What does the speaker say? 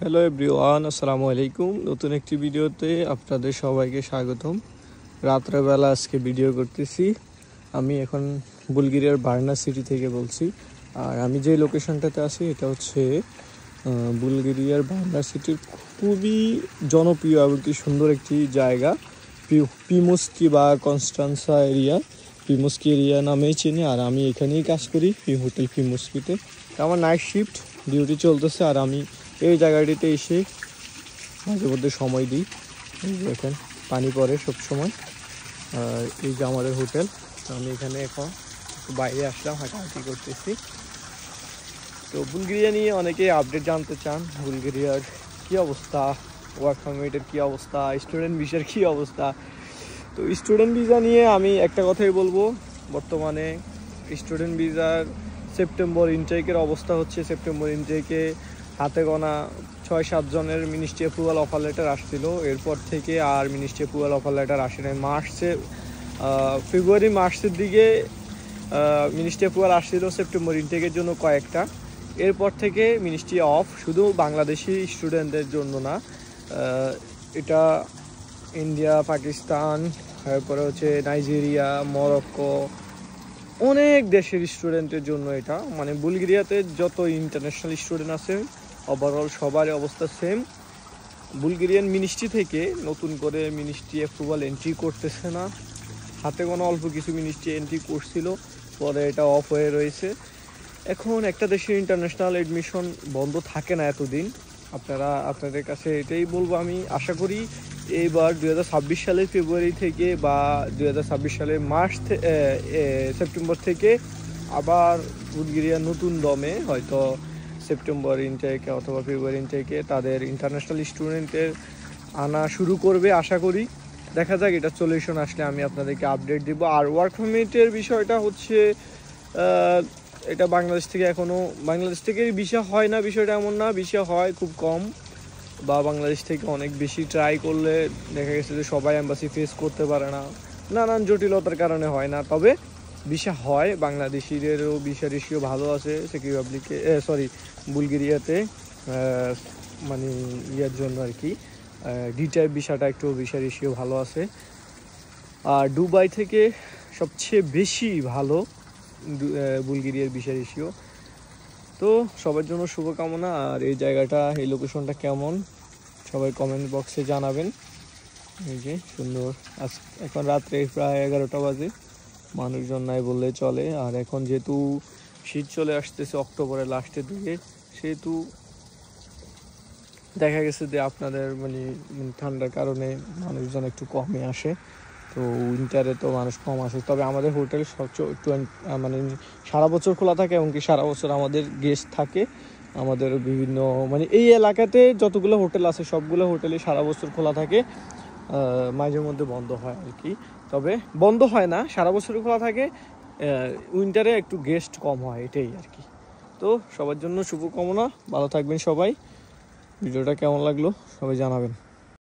Hello everyone, আসসালামু আলাইকুম। নতুন একটি ভিডিওতে আপনাদের সবাইকে স্বাগতম। রাত্রেবেলা আজকে ভিডিও করতেছি। আমি এখন বুলগেরিয়ার বার্না সিটি থেকে বলছি। আর আমি যে লোকেশনটাতে আছি এটা হচ্ছে বুলগেরিয়ার বার্না সিটির খুবই জনপ্রিয় এবং কি সুন্দর একটি জায়গা, পিমোস্কি বা কনস্টান্সা এরিয়া। পিমোস্কি এরিয়া নামেই চিনি। আর আমি এখানেই কাজ করি, হোটেল পিমোস্কিতে। আমার নাইট শিফট ডিউটি চলতেছে আর আমি এই জায়গাটিতে এসে মাঝে মধ্যে সময় দিই। এই যে দেখেন পানি পড়ে সবসময়। আর এই যে আমাদের হোটেল। আমি এখানে এখন বাইরে আসলাম, হাঁটাহাঁটি করতেছি। তো বুলগেরিয়া নিয়ে অনেকেই আপডেট জানতে চান, বুলগেরিয়ার কী অবস্থা, ওয়ার্ক পারমিটের কী অবস্থা, স্টুডেন্ট ভিসার কী অবস্থা। তো স্টুডেন্ট ভিসা নিয়ে আমি একটা কথাই বলবো, বর্তমানে স্টুডেন্ট ভিসার সেপ্টেম্বর ইনটেকের অবস্থা হচ্ছে, সেপ্টেম্বর ইনটেকে হাতে গোনা 6-7 জনের মিনিস্ট্রি অ্যাপ্রুভাল অফার লেটার আসছিল। এরপর থেকে আর মিনিস্ট্রি অ্যাপ্রুভাল অফার লেটার আসে নাই। ফেব্রুয়ারি মার্চের দিকে মিনিস্ট্রি অ্যাপ্রুভাল আসছিল সেপ্টেম্বর ইনটেকের জন্য কয়েকটা। এরপর থেকে মিনিস্ট্রি অফ, শুধু বাংলাদেশি স্টুডেন্টদের জন্য না, এটা ইন্ডিয়া, পাকিস্তান, তারপরে হচ্ছে নাইজেরিয়া, মরক্কো, অনেক দেশের স্টুডেন্টের জন্য এটা। মানে বুলগেরিয়াতে যত ইন্টারন্যাশনাল স্টুডেন্ট আছে ওভারঅল সবারই অবস্থা সেম। বুলগেরিয়ান মিনিস্ট্রি থেকে নতুন করে মিনিস্ট্রি অ্যাপ্রুভাল এন্ট্রি করতেছে না। হাতে কোনো অল্প কিছু মিনিস্ট্রি এন্ট্রি করছিল, পরে এটা অফ হয়ে রয়েছে। এখন একটা দেশের ইন্টারন্যাশনাল এডমিশন বন্ধ থাকে না এতদিন। আপনাদের কাছে এটাই বলবো, আমি আশা করি এইবার 2026 সালের ফেব্রুয়ারি থেকে বা 2026 সালের সেপ্টেম্বর থেকে আবার বুলগেরিয়া নতুন দমে হয়তো সেপ্টেম্বর ইনটেকে অথবা ফেব্রুয়ারি ইনটেকে তাদের ইন্টারন্যাশনাল স্টুডেন্টের আনা শুরু করবে আশা করি। দেখা যাক, এটা সলিউশন আসলে আমি আপনাদেরকে আপডেট দিব। আর ওয়ার্ক পারমিটের বিষয়টা হচ্ছে, এটা বাংলাদেশ থেকে ভিসা হয় না, বিষয়টা এমন না। ভিসা হয় খুব কম, বা বাংলাদেশ থেকে অনেক বেশি ট্রাই করলে দেখা গেছে যে সবাই এম্বাসি ফেস করতে পারে না, নানান জটিলতার কারণে হয় না। তবে ভিসা হয়, বাংলাদেশিদেরও ভিসা রেশিও ভালো আছে বুলগেরিয়াতে, মানে ইয়ার জন্য আর কি, ডি টাইপ ভিসাটা একটু ভিসা রেশিও ভালো আছে। আর দুবাই থেকে সবচেয়ে বেশি ভালো বুলগেরিয়ার ভিসা রেশিও। তো সবার জন্য শুভকামনা। আর এই জায়গাটা, এই লোকেশনটা কেমন সবাই কমেন্ট বক্সে জানাবেন। এই যে সুন্দর, এখন রাত্রে প্রায় 11টা বাজে, মানুষজন নাই বললে চলে। আর এখন যেহেতু শীত চলে আসতেছে অক্টোবরের লাস্টের দিকে, সেহেতু দেখা গেছে যে আপনাদের মানে ঠান্ডার কারণে মানুষজন একটু কমে আসে। তো উইন্টারে তো মানুষ কম আসে। তবে আমাদের হোটেল মানে সারা বছর খোলা থাকে, এমনকি সারা বছর আমাদের গেস্ট থাকে। আমাদের বিভিন্ন মানে এই এলাকাতে যতগুলো হোটেল আছে সবগুলো হোটেলই সারা বছর খোলা থাকে, মাঝে মধ্যে বন্ধ হয় আর কি। তবে বন্ধ হয় না, সারা বছরই খোলা থাকে। উইন্টারে একটু গেস্ট কম হয়, এটাই আর কি। তো সবার জন্য শুভকামনা, ভালো থাকবেন সবাই। ভিডিওটা কেমন লাগলো সবাই জানাবেন।